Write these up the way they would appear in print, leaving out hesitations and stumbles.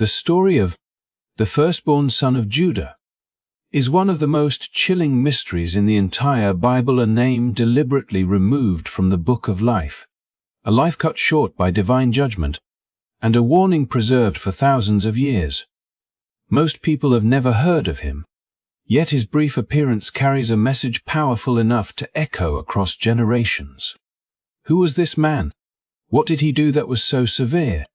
The story of the firstborn son of Judah is one of the most chilling mysteries in the entire Bible, a name deliberately removed from the book of life, a life cut short by divine judgment, and a warning preserved for thousands of years. Most people have never heard of him, yet his brief appearance carries a message powerful enough to echo across generations. Who was this man? What did he do that was so severe,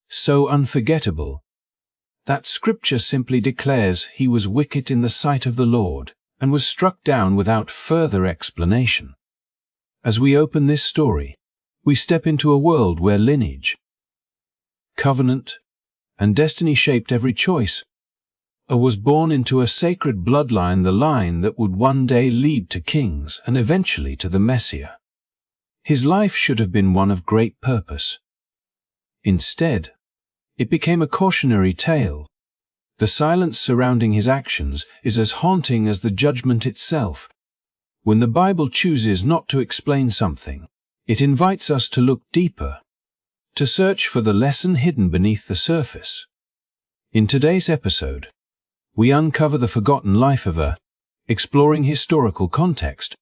so unforgettable, that Scripture simply declares he was wicked in the sight of the Lord and was struck down without further explanation? As we open this story, we step into a world where lineage, covenant, and destiny shaped every choice. Was born into a sacred bloodline, the line that would one day lead to kings and eventually to the Messiah. His life should have been one of great purpose. Instead, it became a cautionary tale. The silence surrounding his actions is as haunting as the judgment itself. When the Bible chooses not to explain something, it invites us to look deeper, to search for the lesson hidden beneath the surface. In today's episode, we uncover the forgotten life of exploring historical context,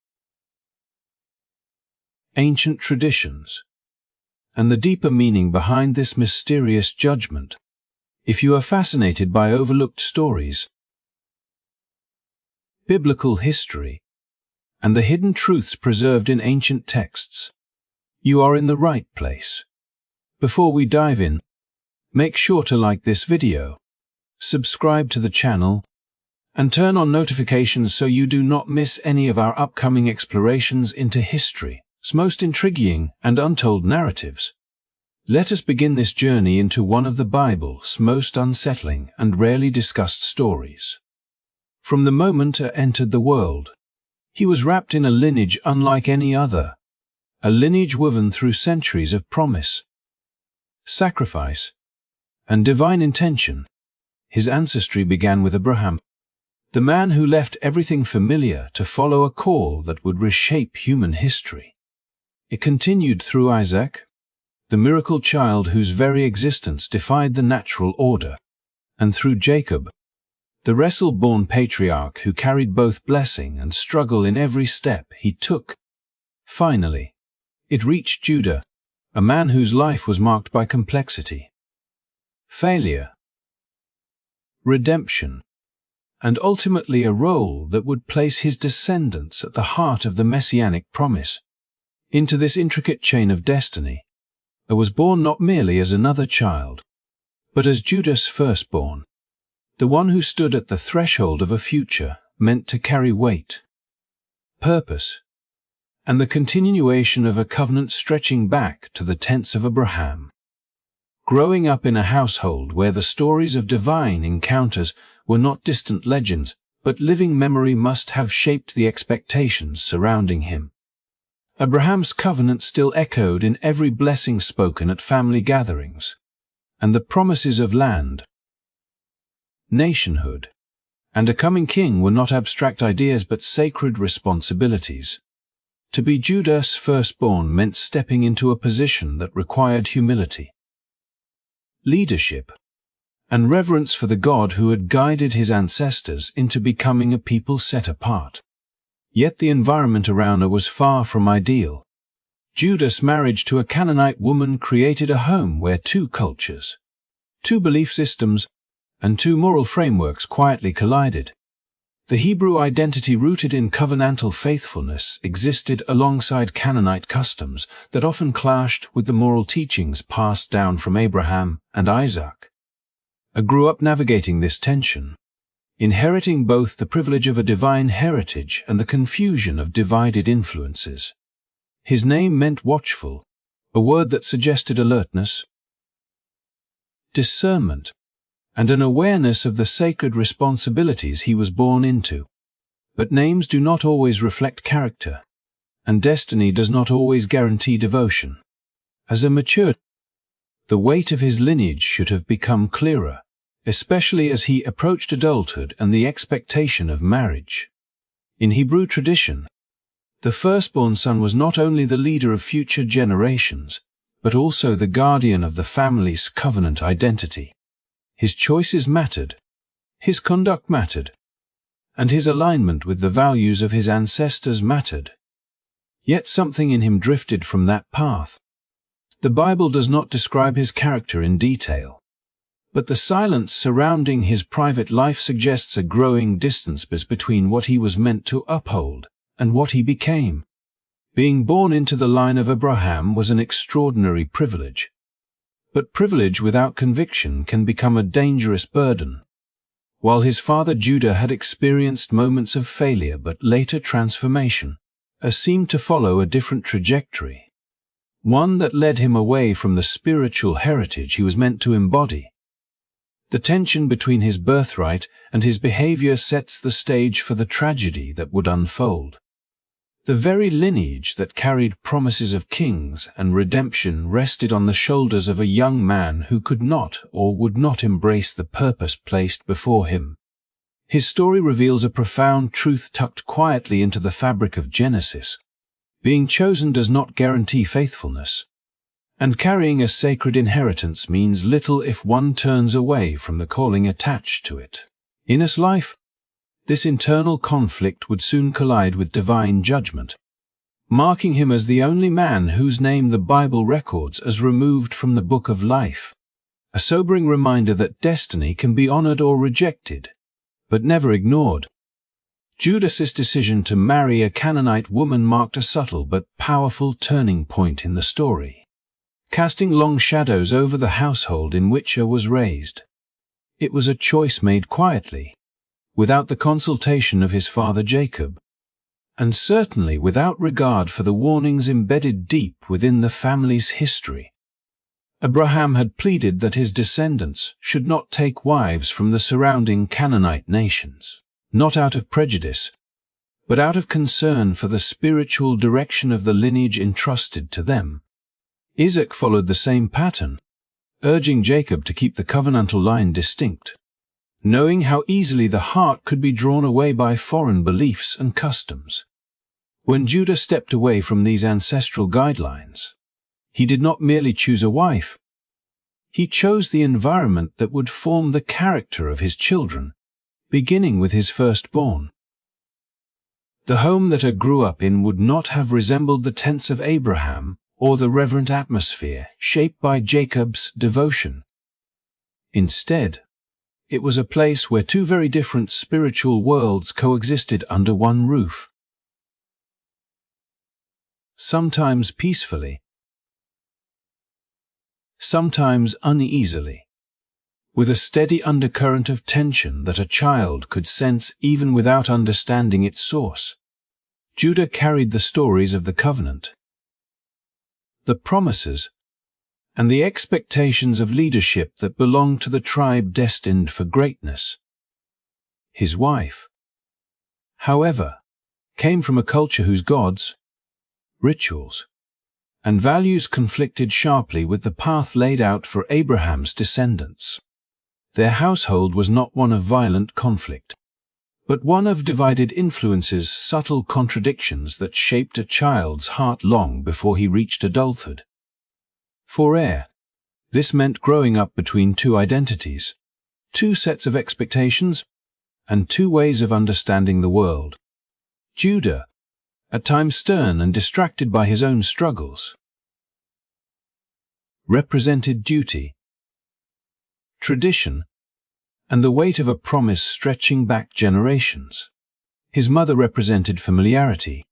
ancient traditions, and the deeper meaning behind this mysterious judgment. If you are fascinated by overlooked stories, biblical history, and the hidden truths preserved in ancient texts, you are in the right place. Before we dive in, make sure to like this video, subscribe to the channel, and turn on notifications so you do not miss any of our upcoming explorations into history's most intriguing and untold narratives. Let us begin this journey into one of the Bible's most unsettling and rarely discussed stories. From the moment entered the world, he was wrapped in a lineage unlike any other, a lineage woven through centuries of promise, sacrifice, and divine intention. His ancestry began with Abraham, the man who left everything familiar to follow a call that would reshape human history. It continued through Isaac, the miracle child whose very existence defied the natural order, and through Jacob, the wrestle-born patriarch who carried both blessing and struggle in every step he took. Finally, it reached Judah, a man whose life was marked by complexity, failure, redemption, and ultimately a role that would place his descendants at the heart of the messianic promise. Into this intricate chain of destiny, was born not merely as another child, but as Judah's firstborn, the one who stood at the threshold of a future meant to carry weight, purpose, and the continuation of a covenant stretching back to the tents of Abraham. Growing up in a household where the stories of divine encounters were not distant legends, but living memory must have shaped the expectations surrounding him. Abraham's covenant still echoed in every blessing spoken at family gatherings, and the promises of land, nationhood, and a coming king were not abstract ideas but sacred responsibilities. To be Judah's firstborn meant stepping into a position that required humility, leadership, and reverence for the God who had guided his ancestors into becoming a people set apart. Yet the environment around her was far from ideal. Judah's marriage to a Canaanite woman created a home where two cultures, two belief systems, and two moral frameworks quietly collided. The Hebrew identity rooted in covenantal faithfulness existed alongside Canaanite customs that often clashed with the moral teachings passed down from Abraham and Isaac. I grew up navigating this tension, inheriting both the privilege of a divine heritage and the confusion of divided influences. His name meant watchful, a word that suggested alertness, discernment, and an awareness of the sacred responsibilities he was born into. But names do not always reflect character, and destiny does not always guarantee devotion. As a matured, the weight of his lineage should have become clearer, especially as he approached adulthood and the expectation of marriage. In Hebrew tradition, the firstborn son was not only the leader of future generations, but also the guardian of the family's covenant identity. His choices mattered, his conduct mattered, and his alignment with the values of his ancestors mattered. Yet something in him drifted from that path. The Bible does not describe his character in detail, but the silence surrounding his private life suggests a growing distance between what he was meant to uphold and what he became. Being born into the line of Abraham was an extraordinary privilege. But privilege without conviction can become a dangerous burden. While his father Judah had experienced moments of failure but later transformation, seemed to follow a different trajectory, one that led him away from the spiritual heritage he was meant to embody. The tension between his birthright and his behavior sets the stage for the tragedy that would unfold. The very lineage that carried promises of kings and redemption rested on the shoulders of a young man who could not or would not embrace the purpose placed before him. His story reveals a profound truth tucked quietly into the fabric of Genesis. Being chosen does not guarantee faithfulness, and carrying a sacred inheritance means little if one turns away from the calling attached to it. In his life, this internal conflict would soon collide with divine judgment, marking him as the only man whose name the Bible records as removed from the book of life. A sobering reminder that destiny can be honored or rejected, but never ignored. Judas's decision to marry a Canaanite woman marked a subtle but powerful turning point in the story, casting long shadows over the household in which he was raised. It was a choice made quietly, without the consultation of his father Jacob, and certainly without regard for the warnings embedded deep within the family's history. Abraham had pleaded that his descendants should not take wives from the surrounding Canaanite nations, not out of prejudice, but out of concern for the spiritual direction of the lineage entrusted to them. Isaac followed the same pattern, urging Jacob to keep the covenantal line distinct, knowing how easily the heart could be drawn away by foreign beliefs and customs. When Judah stepped away from these ancestral guidelines, he did not merely choose a wife. He chose the environment that would form the character of his children, beginning with his firstborn. The home that he grew up in would not have resembled the tents of Abraham or the reverent atmosphere shaped by Jacob's devotion. Instead, it was a place where two very different spiritual worlds coexisted under one roof. Sometimes peacefully, sometimes uneasily, with a steady undercurrent of tension that a child could sense even without understanding its source. Judah carried the stories of the covenant, the promises, and the expectations of leadership that belonged to the tribe destined for greatness. His wife, however, came from a culture whose gods, rituals, and values conflicted sharply with the path laid out for Abraham's descendants. Their household was not one of violent conflict, but one of divided influences, subtle contradictions that shaped a child's heart long before he reached adulthood. For Er, this meant growing up between two identities, two sets of expectations, and two ways of understanding the world. Judah, at times stern and distracted by his own struggles, represented duty, tradition, and the weight of a promise stretching back generations. His mother represented familiarity,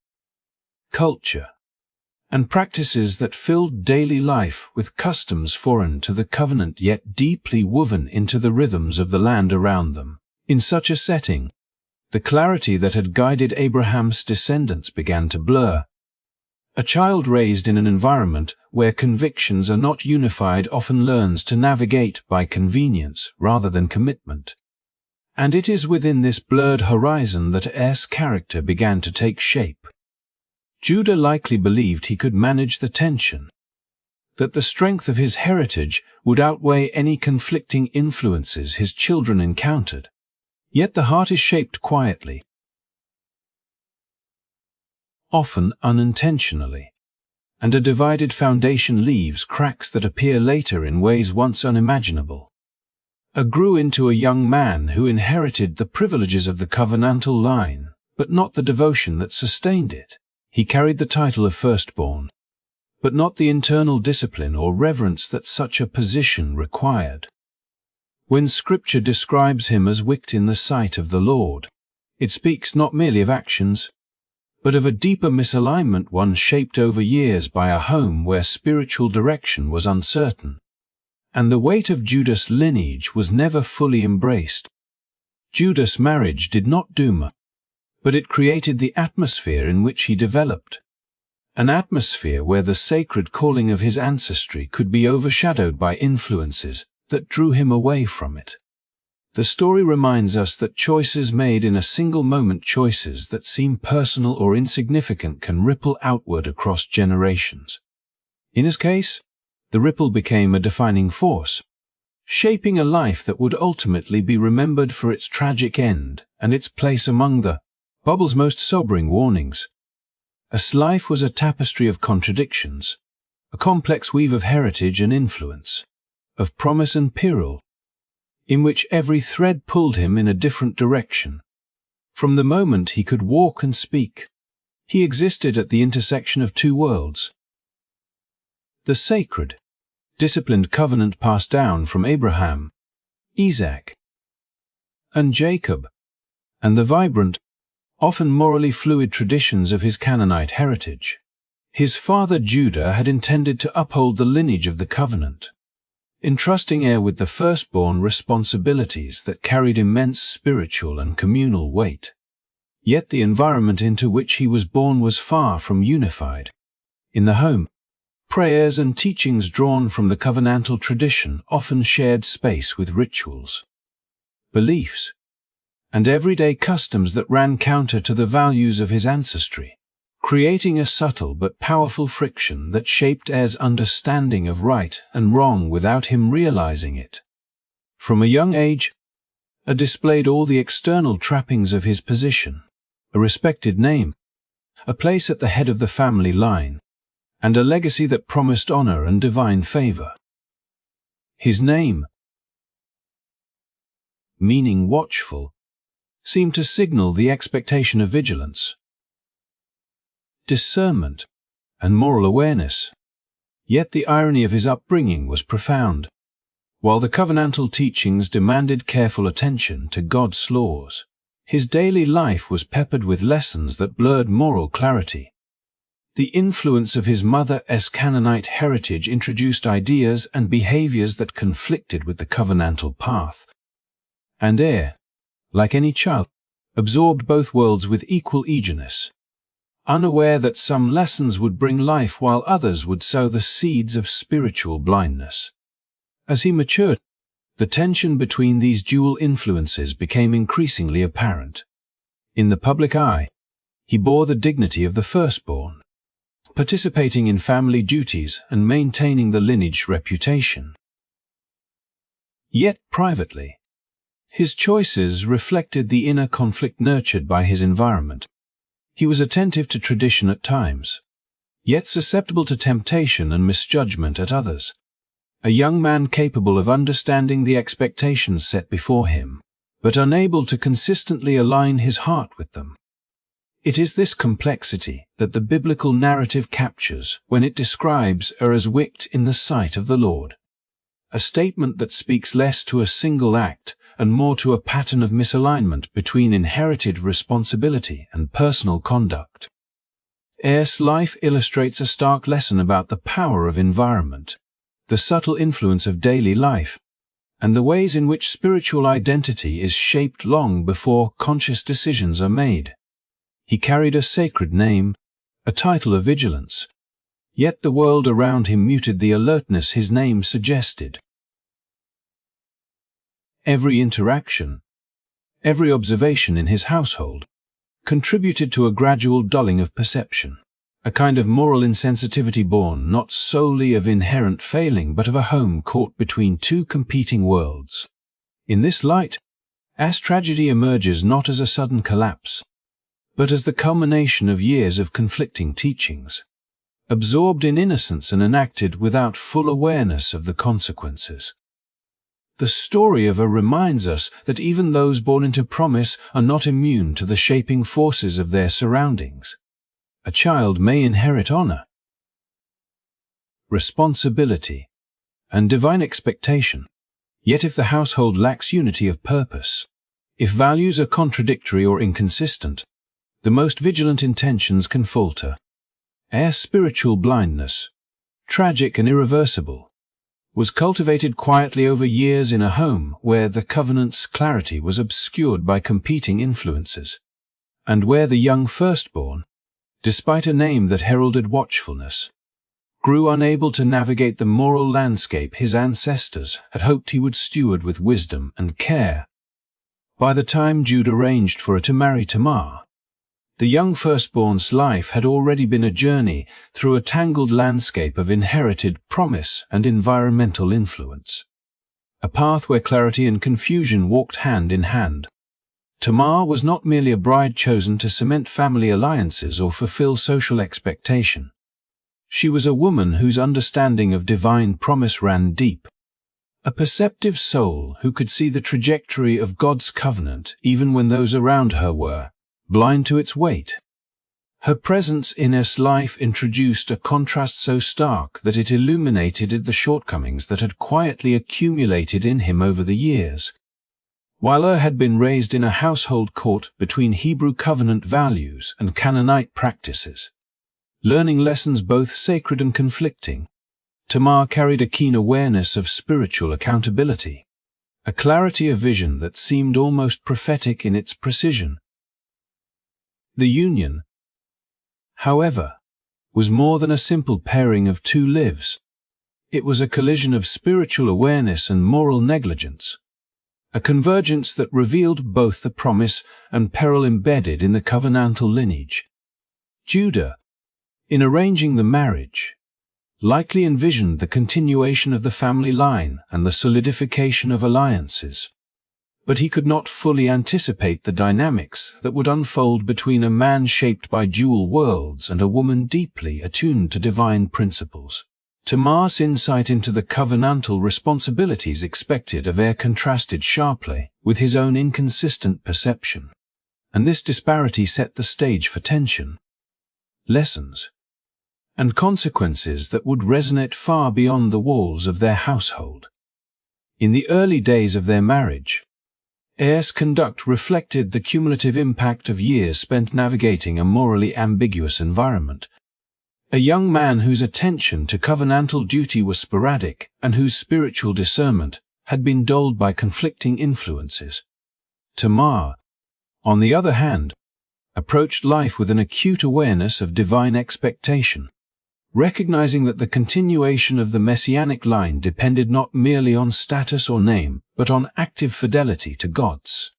culture, and practices that filled daily life with customs foreign to the covenant yet deeply woven into the rhythms of the land around them. In such a setting, the clarity that had guided Abraham's descendants began to blur. A child raised in an environment where convictions are not unified often learns to navigate by convenience rather than commitment. And it is within this blurred horizon that Er's character began to take shape. Judah likely believed he could manage the tension, that the strength of his heritage would outweigh any conflicting influences his children encountered. Yet the heart is shaped quietly, often unintentionally, and a divided foundation leaves cracks that appear later in ways once unimaginable. Grew into a young man who inherited the privileges of the covenantal line, but not the devotion that sustained it. He carried the title of firstborn, but not the internal discipline or reverence that such a position required. When Scripture describes him as wicked in the sight of the Lord, it speaks not merely of actions, but of a deeper misalignment, one shaped over years by a home where spiritual direction was uncertain, and the weight of Judas' lineage was never fully embraced. Judas' marriage did not doom him, but it created the atmosphere in which he developed, an atmosphere where the sacred calling of his ancestry could be overshadowed by influences that drew him away from it. The story reminds us that choices made in a single moment, choices that seem personal or insignificant, can ripple outward across generations. In his case, the ripple became a defining force, shaping a life that would ultimately be remembered for its tragic end and its place among the Bible's most sobering warnings. His life was a tapestry of contradictions, a complex weave of heritage and influence, of promise and peril, in which every thread pulled him in a different direction. From the moment he could walk and speak, he existed at the intersection of two worlds. The sacred, disciplined covenant passed down from Abraham, Isaac, and Jacob, and the vibrant, often morally fluid traditions of his Canaanite heritage. His father Judah had intended to uphold the lineage of the covenant, entrusting heir with the firstborn responsibilities that carried immense spiritual and communal weight. Yet the environment into which he was born was far from unified. In the home, prayers and teachings drawn from the covenantal tradition often shared space with rituals, beliefs, and everyday customs that ran counter to the values of his ancestry, creating a subtle but powerful friction that shaped Er's understanding of right and wrong without him realizing it. From a young age, Er displayed all the external trappings of his position: a respected name, a place at the head of the family line, and a legacy that promised honor and divine favor. His name, meaning watchful, seemed to signal the expectation of vigilance, discernment, and moral awareness. Yet the irony of his upbringing was profound. While the covenantal teachings demanded careful attention to God's laws, his daily life was peppered with lessons that blurred moral clarity. The influence of his mother's Canaanite heritage introduced ideas and behaviors that conflicted with the covenantal path. And Er, like any child, absorbed both worlds with equal eagerness, unaware that some lessons would bring life while others would sow the seeds of spiritual blindness. As he matured, the tension between these dual influences became increasingly apparent. In the public eye, he bore the dignity of the firstborn, participating in family duties and maintaining the lineage reputation. Yet privately, his choices reflected the inner conflict nurtured by his environment. He was attentive to tradition at times, yet susceptible to temptation and misjudgment at others. A young man capable of understanding the expectations set before him, but unable to consistently align his heart with them. It is this complexity that the biblical narrative captures when it describes Er as wicked in the sight of the Lord, a statement that speaks less to a single act and more to a pattern of misalignment between inherited responsibility and personal conduct. Er's life illustrates a stark lesson about the power of environment, the subtle influence of daily life, and the ways in which spiritual identity is shaped long before conscious decisions are made. He carried a sacred name, a title of vigilance, yet the world around him muted the alertness his name suggested. Every interaction, every observation in his household, contributed to a gradual dulling of perception, a kind of moral insensitivity born not solely of inherent failing but of a home caught between two competing worlds. In this light, Er's tragedy emerges not as a sudden collapse, but as the culmination of years of conflicting teachings, absorbed in innocence and enacted without full awareness of the consequences. The story of Er reminds us that even those born into promise are not immune to the shaping forces of their surroundings. A child may inherit honor, responsibility, and divine expectation. Yet if the household lacks unity of purpose, if values are contradictory or inconsistent, the most vigilant intentions can falter. Er's spiritual blindness, tragic and irreversible, was cultivated quietly over years in a home where the covenant's clarity was obscured by competing influences, and where the young firstborn, despite a name that heralded watchfulness, grew unable to navigate the moral landscape his ancestors had hoped he would steward with wisdom and care. By the time Judah arranged for her to marry Tamar, the young firstborn's life had already been a journey through a tangled landscape of inherited promise and environmental influence, a path where clarity and confusion walked hand in hand. Tamar was not merely a bride chosen to cement family alliances or fulfill social expectation. She was a woman whose understanding of divine promise ran deep, a perceptive soul who could see the trajectory of God's covenant even when those around her were blind to its weight. Her presence in Er's life introduced a contrast so stark that it illuminated the shortcomings that had quietly accumulated in him over the years. While Er had been raised in a household caught between Hebrew covenant values and Canaanite practices, learning lessons both sacred and conflicting, Tamar carried a keen awareness of spiritual accountability, a clarity of vision that seemed almost prophetic in its precision. The union, however, was more than a simple pairing of two lives. It was a collision of spiritual awareness and moral negligence, a convergence that revealed both the promise and peril embedded in the covenantal lineage. Judah, in arranging the marriage, likely envisioned the continuation of the family line and the solidification of alliances. But he could not fully anticipate the dynamics that would unfold between a man shaped by dual worlds and a woman deeply attuned to divine principles. Tamar's insight into the covenantal responsibilities expected of Er contrasted sharply with his own inconsistent perception, and this disparity set the stage for tension, lessons, and consequences that would resonate far beyond the walls of their household. In the early days of their marriage, Er's conduct reflected the cumulative impact of years spent navigating a morally ambiguous environment. A young man whose attention to covenantal duty was sporadic and whose spiritual discernment had been dulled by conflicting influences. Tamar, on the other hand, approached life with an acute awareness of divine expectation, recognizing that the continuation of the messianic line depended not merely on status or name, but on active fidelity to God's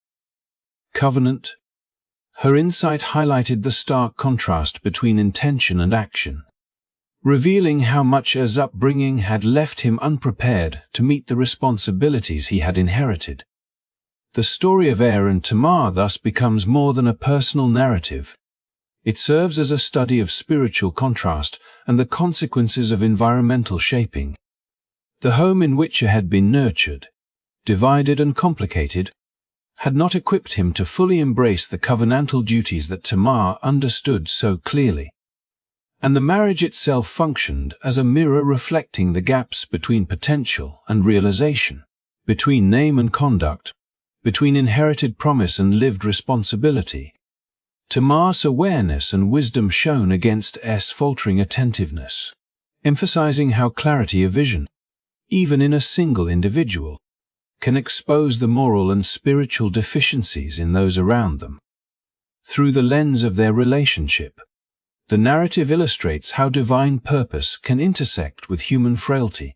covenant. Her insight highlighted the stark contrast between intention and action, revealing how much Er's upbringing had left him unprepared to meet the responsibilities he had inherited. The story of Er and Tamar thus becomes more than a personal narrative. It serves as a study of spiritual contrast and the consequences of environmental shaping. The home in which Er had been nurtured, divided and complicated, had not equipped him to fully embrace the covenantal duties that Tamar understood so clearly. And the marriage itself functioned as a mirror reflecting the gaps between potential and realization, between name and conduct, between inherited promise and lived responsibility. Tamar's awareness and wisdom shone against Er's faltering attentiveness, emphasizing how clarity of vision, even in a single individual, can expose the moral and spiritual deficiencies in those around them. Through the lens of their relationship, the narrative illustrates how divine purpose can intersect with human frailty,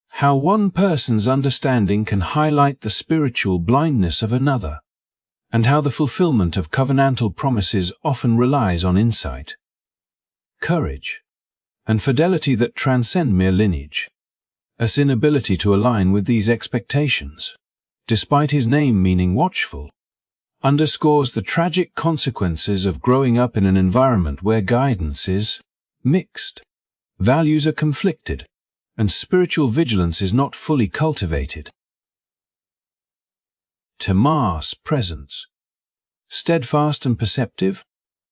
how one person's understanding can highlight the spiritual blindness of another, and how the fulfillment of covenantal promises often relies on insight, courage, and fidelity that transcend mere lineage. Er's inability to align with these expectations, despite his name meaning watchful, underscores the tragic consequences of growing up in an environment where guidance is mixed. values are conflicted, and spiritual vigilance is not fully cultivated. Tamar's presence, steadfast and perceptive,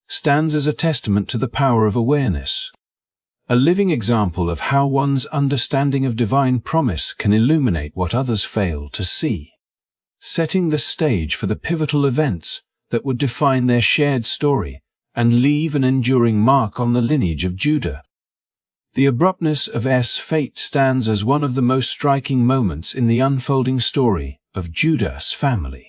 stands as a testament to the power of awareness, a living example of how one's understanding of divine promise can illuminate what others fail to see, setting the stage for the pivotal events that would define their shared story and leave an enduring mark on the lineage of Judah. The abruptness of Es's fate stands as one of the most striking moments in the unfolding story of Judah's family.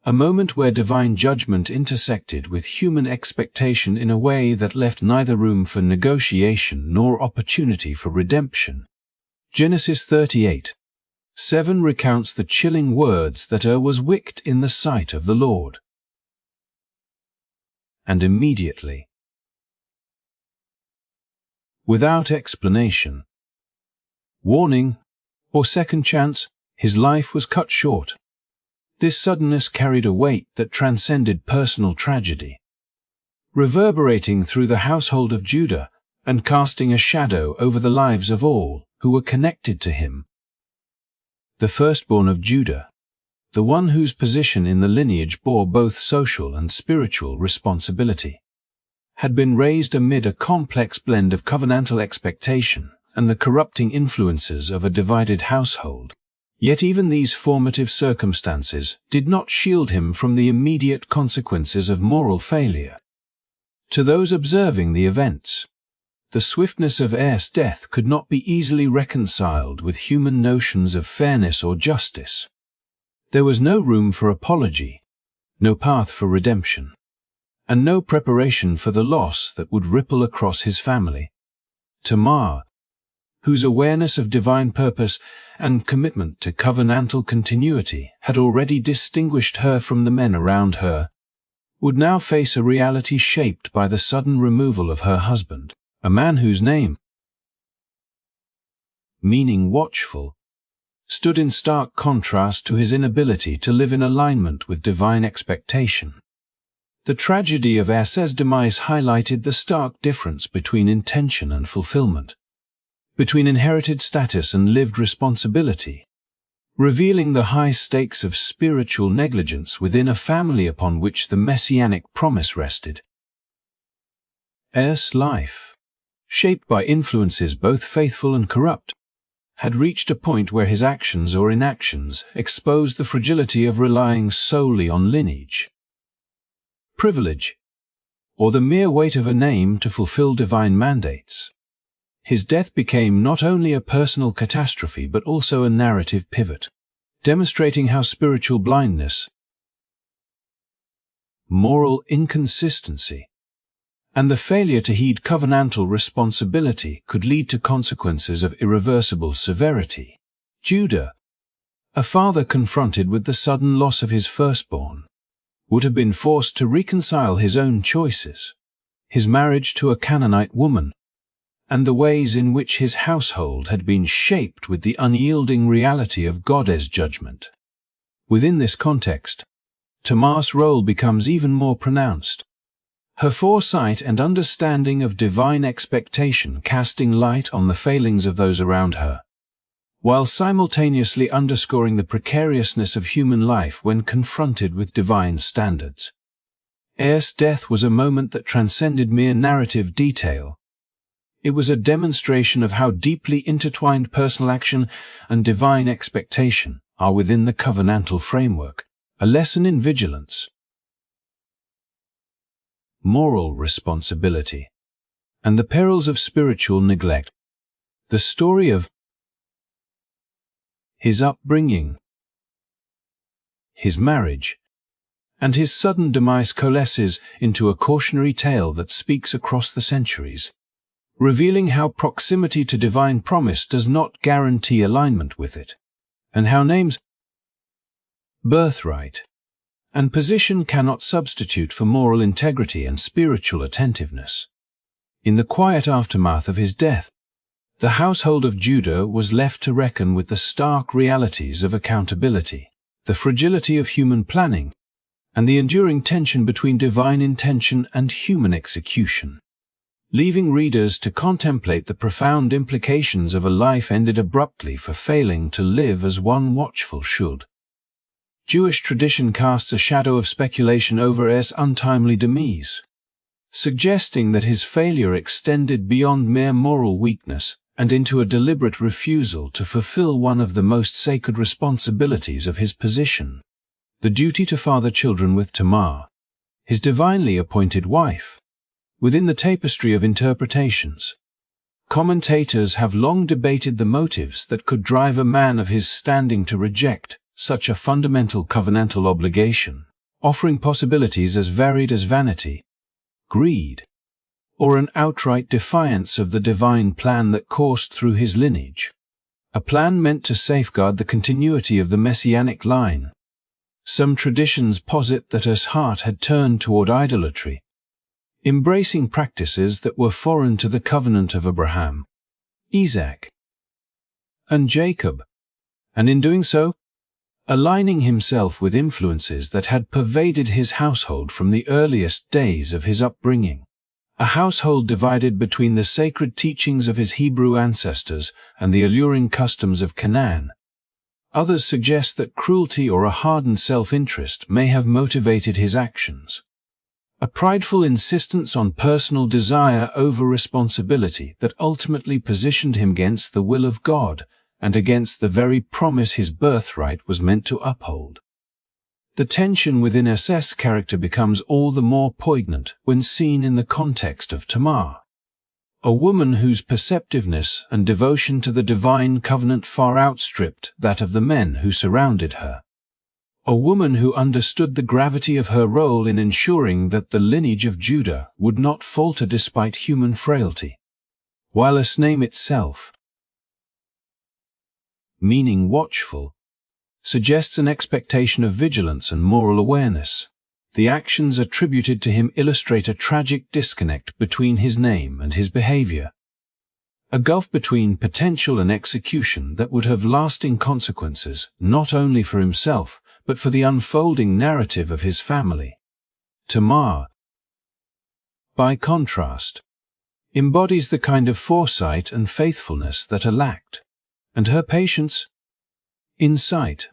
A moment where divine judgment intersected with human expectation in a way that left neither room for negotiation nor opportunity for redemption. Genesis 38:7 recounts the chilling words that was wicked in the sight of the Lord. And immediately, without explanation, warning, or second chance, his life was cut short. This suddenness carried a weight that transcended personal tragedy, reverberating through the household of Judah and casting a shadow over the lives of all who were connected to him. The firstborn of Judah, the one whose position in the lineage bore both social and spiritual responsibility, had been raised amid a complex blend of covenantal expectation and the corrupting influences of a divided household. Yet even these formative circumstances did not shield him from the immediate consequences of moral failure. To those observing the events, the swiftness of Es's death could not be easily reconciled with human notions of fairness or justice. There was no room for apology, no path for redemption, and no preparation for the loss that would ripple across his family. Tamar, whose awareness of divine purpose and commitment to covenantal continuity had already distinguished her from the men around her, would now face a reality shaped by the sudden removal of her husband, a man whose name, meaning watchful, stood in stark contrast to his inability to live in alignment with divine expectation. The tragedy of Es's demise highlighted the stark difference between intention and fulfillment, between inherited status and lived responsibility, revealing the high stakes of spiritual negligence within a family upon which the messianic promise rested. Es's life, shaped by influences both faithful and corrupt, had reached a point where his actions or inactions exposed the fragility of relying solely on lineage, privilege, or the mere weight of a name to fulfill divine mandates. His death became not only a personal catastrophe but also a narrative pivot, demonstrating how spiritual blindness, moral inconsistency, and the failure to heed covenantal responsibility could lead to consequences of irreversible severity. Judah, a father confronted with the sudden loss of his firstborn, would have been forced to reconcile his own choices, his marriage to a Canaanite woman, and the ways in which his household had been shaped with the unyielding reality of God's judgment. Within this context, Tamar's role becomes even more pronounced, her foresight and understanding of divine expectation casting light on the failings of those around her, while simultaneously underscoring the precariousness of human life when confronted with divine standards. Es's death was a moment that transcended mere narrative detail. It was a demonstration of how deeply intertwined personal action and divine expectation are within the covenantal framework, a lesson in vigilance, moral responsibility, and the perils of spiritual neglect. The story of his upbringing, his marriage, and his sudden demise coalesces into a cautionary tale that speaks across the centuries, revealing how proximity to divine promise does not guarantee alignment with it, and how names, birthright, and position cannot substitute for moral integrity and spiritual attentiveness. In the quiet aftermath of his death, the household of Judah was left to reckon with the stark realities of accountability, the fragility of human planning, and the enduring tension between divine intention and human execution. leaving readers to contemplate the profound implications of a life ended abruptly for failing to live as one watchful should. Jewish tradition casts a shadow of speculation over Es' untimely demise, suggesting that his failure extended beyond mere moral weakness and into a deliberate refusal to fulfill one of the most sacred responsibilities of his position, the duty to father children with Tamar, his divinely appointed wife. Within the tapestry of interpretations, commentators have long debated the motives that could drive a man of his standing to reject such a fundamental covenantal obligation, offering possibilities as varied as vanity, greed, or an outright defiance of the divine plan that coursed through his lineage, a plan meant to safeguard the continuity of the messianic line. Some traditions posit that Es' heart had turned toward idolatry, embracing practices that were foreign to the covenant of Abraham, Isaac, and Jacob, and in doing so, aligning himself with influences that had pervaded his household from the earliest days of his upbringing, a household divided between the sacred teachings of his Hebrew ancestors and the alluring customs of Canaan. Others suggest that cruelty or a hardened self-interest may have motivated his actions, a prideful insistence on personal desire over responsibility that ultimately positioned him against the will of God and against the very promise his birthright was meant to uphold. The tension within Es' character becomes all the more poignant when seen in the context of Tamar, a woman whose perceptiveness and devotion to the divine covenant far outstripped that of the men who surrounded her. A woman who understood the gravity of her role in ensuring that the lineage of Judah would not falter despite human frailty. While Es' name itself, meaning watchful, suggests an expectation of vigilance and moral awareness, the actions attributed to him illustrate a tragic disconnect between his name and his behavior, a gulf between potential and execution that would have lasting consequences not only for himself, but for the unfolding narrative of his family. Tamar, by contrast, embodies the kind of foresight and faithfulness that are lacked, and her patience, insight,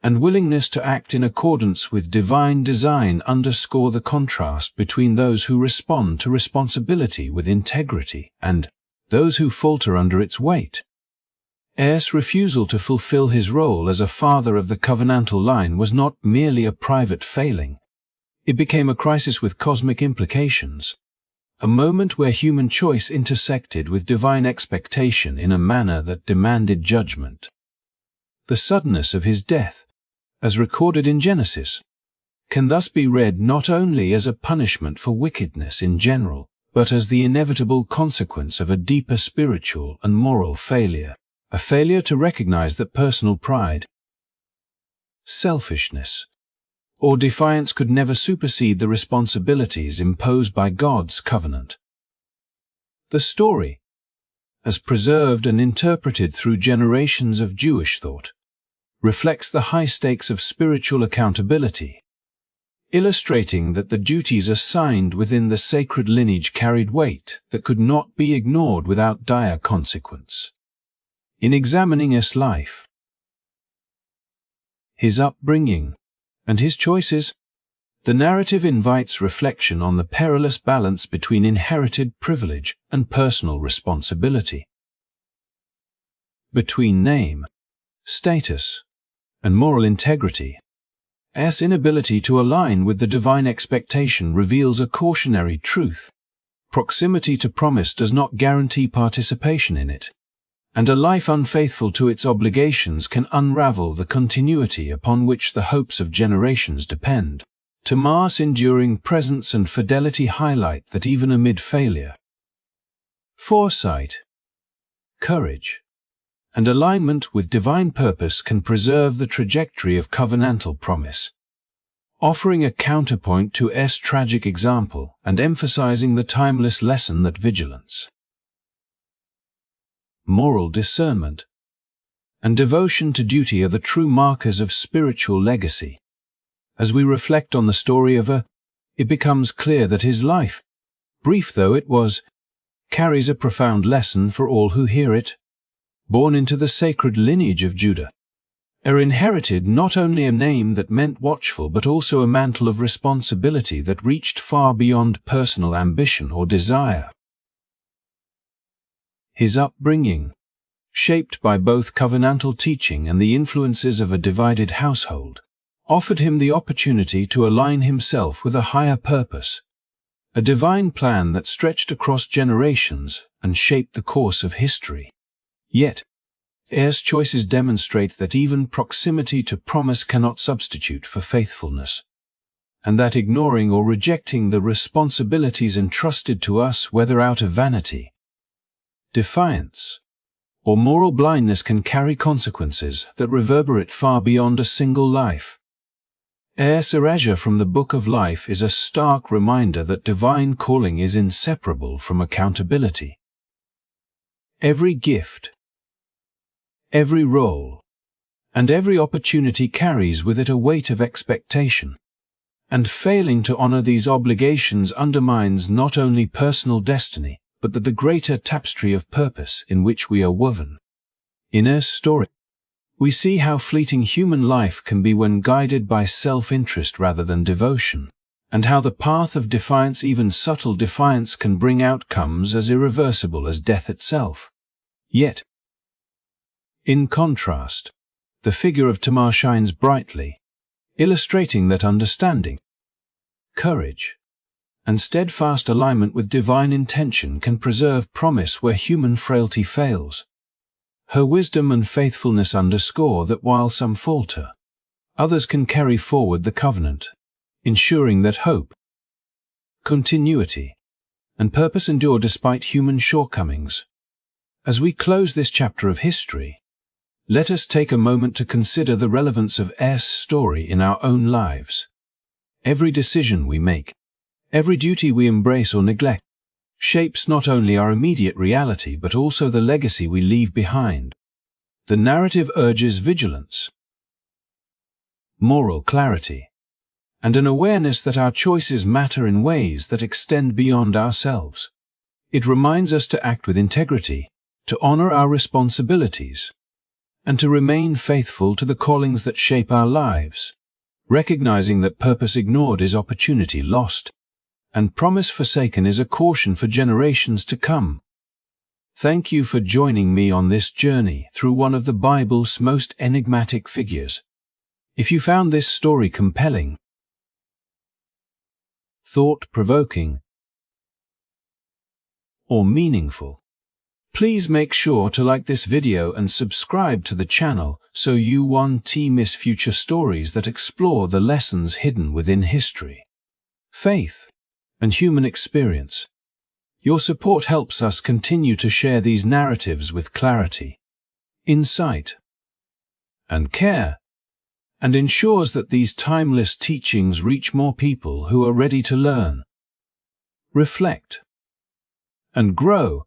and willingness to act in accordance with divine design underscore the contrast between those who respond to responsibility with integrity and those who falter under its weight. Es' refusal to fulfill his role as a father of the covenantal line was not merely a private failing. It became a crisis with cosmic implications, a moment where human choice intersected with divine expectation in a manner that demanded judgment. The suddenness of his death, as recorded in Genesis, can thus be read not only as a punishment for wickedness in general, but as the inevitable consequence of a deeper spiritual and moral failure. A failure to recognize that personal pride, selfishness, or defiance could never supersede the responsibilities imposed by God's covenant. The story, as preserved and interpreted through generations of Jewish thought, reflects the high stakes of spiritual accountability, illustrating that the duties assigned within the sacred lineage carried weight that could not be ignored without dire consequence. In examining Es' life, his upbringing, and his choices, the narrative invites reflection on the perilous balance between inherited privilege and personal responsibility, between name, status, and moral integrity. Es' inability to align with the divine expectation reveals a cautionary truth. Proximity to promise does not guarantee participation in it, and a life unfaithful to its obligations can unravel the continuity upon which the hopes of generations depend. Tamar's enduring presence and fidelity highlight that even amid failure, foresight, courage, and alignment with divine purpose can preserve the trajectory of covenantal promise, offering a counterpoint to Es' tragic example and emphasizing the timeless lesson that vigilance, moral discernment, and devotion to duty are the true markers of spiritual legacy. As we reflect on the story of it becomes clear that his life, brief though it was, carries a profound lesson for all who hear it. Born into the sacred lineage of Judah, inherited not only a name that meant watchful but also a mantle of responsibility that reached far beyond personal ambition or desire. His upbringing, shaped by both covenantal teaching and the influences of a divided household, offered him the opportunity to align himself with a higher purpose, a divine plan that stretched across generations and shaped the course of history. Yet, Heir's choices demonstrate that even proximity to promise cannot substitute for faithfulness, and that ignoring or rejecting the responsibilities entrusted to us, whether out of vanity, defiance, or moral blindness, can carry consequences that reverberate far beyond a single life. Heir Sirajah from the Book of Life is a stark reminder that divine calling is inseparable from accountability. Every gift, every role, and every opportunity carries with it a weight of expectation, and failing to honor these obligations undermines not only personal destiny, but the greater tapestry of purpose in which we are woven. In Heir's story, we see how fleeting human life can be when guided by self-interest rather than devotion, and how the path of defiance, even subtle defiance, can bring outcomes as irreversible as death itself. Yet, in contrast, the figure of Tamar shines brightly, illustrating that understanding, courage, and steadfast alignment with divine intention can preserve promise where human frailty fails. Her wisdom and faithfulness underscore that while some falter, others can carry forward the covenant, ensuring that hope, continuity, and purpose endure despite human shortcomings. As we close this chapter of history, let us take a moment to consider the relevance of Heir's story in our own lives. Every decision we make, every duty we embrace or neglect, shapes not only our immediate reality but also the legacy we leave behind. The narrative urges vigilance, moral clarity, and an awareness that our choices matter in ways that extend beyond ourselves. It reminds us to act with integrity, to honor our responsibilities, and to remain faithful to the callings that shape our lives, recognizing that purpose ignored is opportunity lost, and promise forsaken is a caution for generations to come. Thank you for joining me on this journey through one of the Bible's most enigmatic figures. If you found this story compelling, thought-provoking, or meaningful, please make sure to like this video and subscribe to the channel so you won't miss future stories that explore the lessons hidden within history, faith, and human experience. Your support helps us continue to share these narratives with clarity, insight, and care, and ensures that these timeless teachings reach more people who are ready to learn, reflect, and grow.